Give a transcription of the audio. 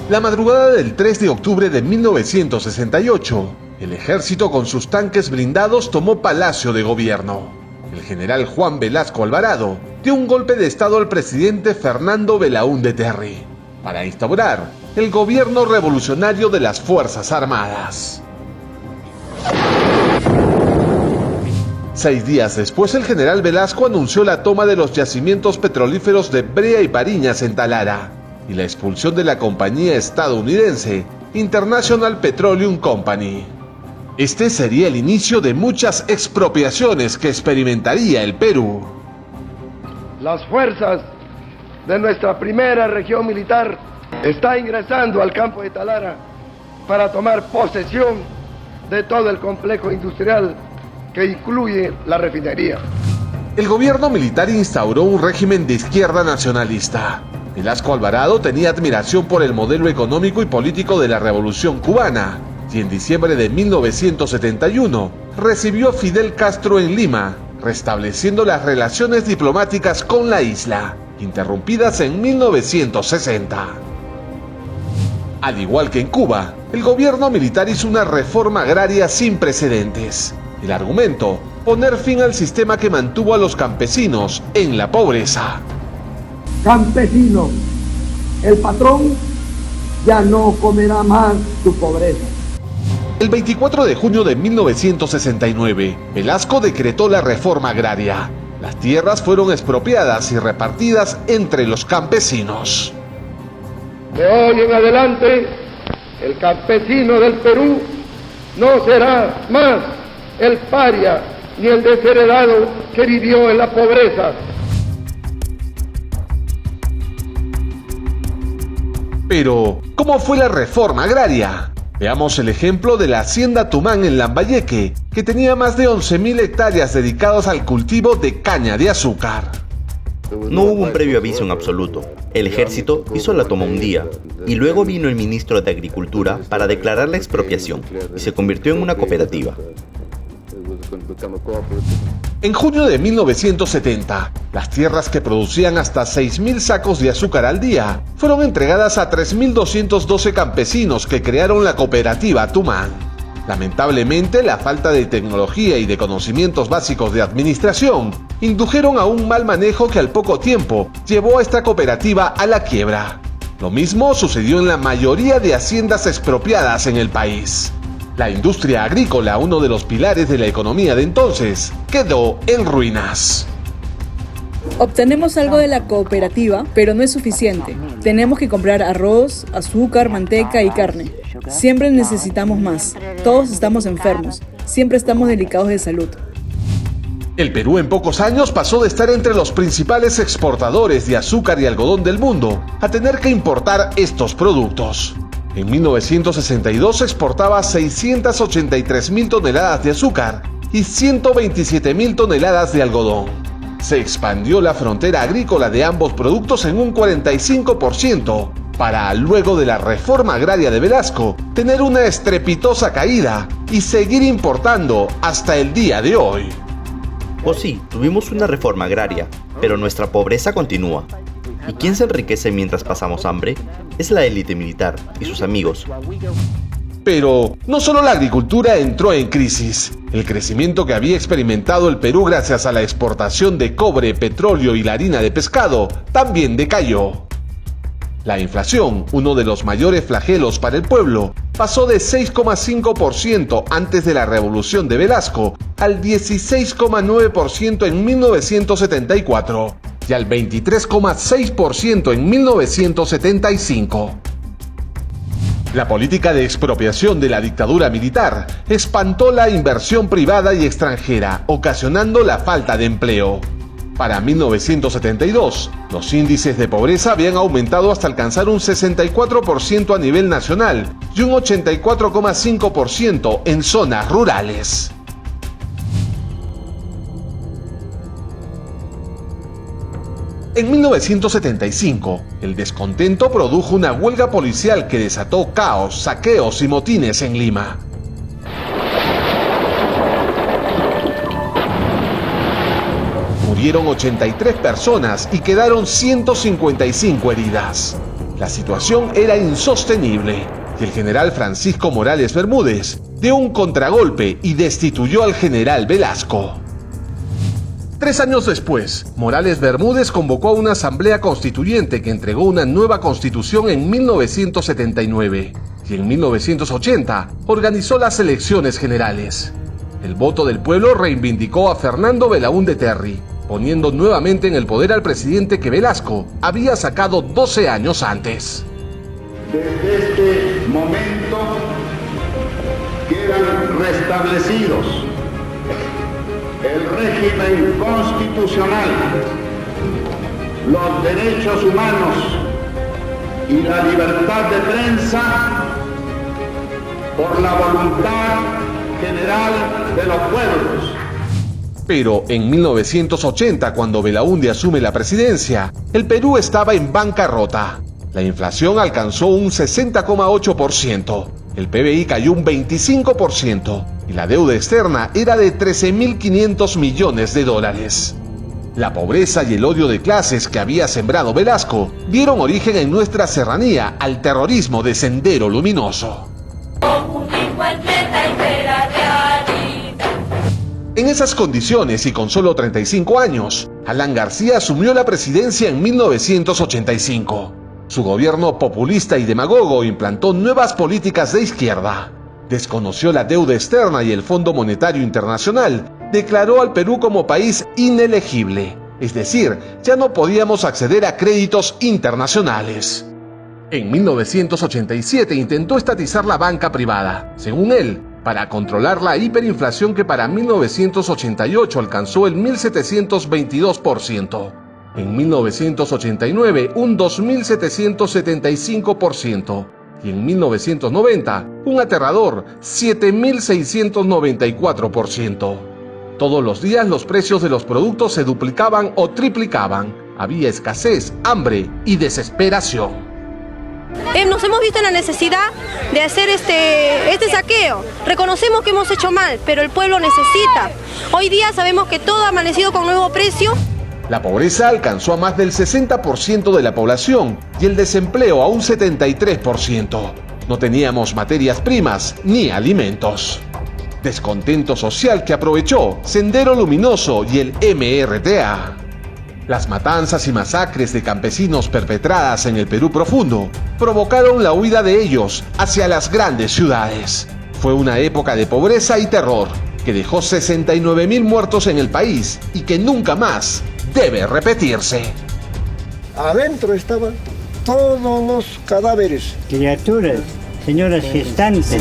La madrugada del 3 de octubre de 1968, el ejército con sus tanques blindados tomó Palacio de Gobierno. El general Juan Velasco Alvarado dio un golpe de estado al presidente Fernando Belaúnde Terry para instaurar el gobierno revolucionario de las Fuerzas Armadas. 6 días después, el general Velasco anunció la toma de los yacimientos petrolíferos de Brea y Bariñas en Talara y la expulsión de la compañía estadounidense International Petroleum Company. Este sería el inicio de muchas expropiaciones que experimentaría el Perú. Las fuerzas de nuestra primera región militar están ingresando al campo de Talara para tomar posesión de todo el complejo industrial que incluye la refinería. El gobierno militar instauró un régimen de izquierda nacionalista. Velasco Alvarado tenía admiración por el modelo económico y político de la Revolución Cubana, y en diciembre de 1971 recibió a Fidel Castro en Lima, restableciendo las relaciones diplomáticas con la isla, interrumpidas en 1960. Al igual que en Cuba, el gobierno militar hizo una reforma agraria sin precedentes. El argumento: poner fin al sistema que mantuvo a los campesinos en la pobreza. Campesino, el patrón ya no comerá más tu pobreza. El 24 de junio de 1969, Velasco decretó la reforma agraria. Las tierras fueron expropiadas y repartidas entre los campesinos. De hoy en adelante, el campesino del Perú no será más el paria ni el desheredado que vivió en la pobreza. Pero, ¿cómo fue la reforma agraria? Veamos el ejemplo de la Hacienda Tumán en Lambayeque, que tenía más de 11.000 hectáreas dedicadas al cultivo de caña de azúcar. No hubo un previo aviso en absoluto. El ejército hizo la toma un día, y luego vino el ministro de Agricultura para declarar la expropiación, y se convirtió en una cooperativa. En junio de 1970, las tierras que producían hasta 6.000 sacos de azúcar al día fueron entregadas a 3.212 campesinos que crearon la cooperativa Tumán. Lamentablemente, la falta de tecnología y de conocimientos básicos de administración indujeron a un mal manejo que al poco tiempo llevó a esta cooperativa a la quiebra. Lo mismo sucedió en la mayoría de haciendas expropiadas en el país. La industria agrícola, uno de los pilares de la economía de entonces, quedó en ruinas. Obtenemos algo de la cooperativa, pero no es suficiente. Tenemos que comprar arroz, azúcar, manteca y carne. Siempre necesitamos más. Todos estamos enfermos. Siempre estamos delicados de salud. El Perú en pocos años pasó de estar entre los principales exportadores de azúcar y algodón del mundo a tener que importar estos productos. En 1962 exportaba 683.000 toneladas de azúcar y 127.000 toneladas de algodón. Se expandió la frontera agrícola de ambos productos en un 45%, para luego de la reforma agraria de Velasco tener una estrepitosa caída y seguir importando hasta el día de hoy. Pues sí, tuvimos una reforma agraria, pero nuestra pobreza continúa. ¿Y quién se enriquece mientras pasamos hambre? Es la élite militar y sus amigos. Pero no solo la agricultura entró en crisis. El crecimiento que había experimentado el Perú gracias a la exportación de cobre, petróleo y la harina de pescado también decayó. La inflación, uno de los mayores flagelos para el pueblo, pasó de 6,5% antes de la revolución de Velasco al 16,9% en 1974 y al 23,6% en 1975. La política de expropiación de la dictadura militar espantó la inversión privada y extranjera, ocasionando la falta de empleo. Para 1972, los índices de pobreza habían aumentado hasta alcanzar un 64% a nivel nacional y un 84,5% en zonas rurales. En 1975, el descontento produjo una huelga policial que desató caos, saqueos y motines en Lima. Murieron 83 personas y quedaron 155 heridas. La situación era insostenible y el general Francisco Morales Bermúdez dio un contragolpe y destituyó al general Velasco. 3 años después, Morales Bermúdez convocó a una asamblea constituyente que entregó una nueva constitución en 1979 y en 1980 organizó las elecciones generales. El voto del pueblo reivindicó a Fernando Belaúnde Terry, poniendo nuevamente en el poder al presidente que Velasco había sacado 12 años antes. Desde este momento quedan restablecidos el régimen constitucional, los derechos humanos y la libertad de prensa por la voluntad general de los pueblos. Pero en 1980, cuando Belaúnde asume la presidencia, el Perú estaba en bancarrota. La inflación alcanzó un 60,8%, el PBI cayó un 25% y la deuda externa era de 13.500 millones de dólares. La pobreza y el odio de clases que había sembrado Velasco dieron origen en nuestra serranía al terrorismo de Sendero Luminoso. En esas condiciones y con solo 35 años, Alan García asumió la presidencia en 1985. Su gobierno populista y demagogo implantó nuevas políticas de izquierda. Desconoció la deuda externa y el Fondo Monetario Internacional declaró al Perú como país inelegible, es decir, ya no podíamos acceder a créditos internacionales. En 1987 intentó estatizar la banca privada, según él, para controlar la hiperinflación que para 1988 alcanzó el 1.722%. En 1989 un 2.775% y en 1990 un aterrador 7.694%. Todos los días los precios de los productos se duplicaban o triplicaban. Había escasez, hambre y desesperación. Nos hemos visto en la necesidad de hacer este saqueo. Reconocemos que hemos hecho mal, pero el pueblo necesita. Hoy día sabemos que todo ha amanecido con nuevo precio. La pobreza alcanzó a más del 60% de la población y el desempleo a un 73%. No teníamos materias primas ni alimentos. Descontento social que aprovechó Sendero Luminoso y el MRTA. Las matanzas y masacres de campesinos perpetradas en el Perú profundo provocaron la huida de ellos hacia las grandes ciudades. Fue una época de pobreza y terror que dejó 69.000 muertos en el país y que nunca más debe repetirse. Adentro estaban todos los cadáveres. Criaturas, señoras gestantes.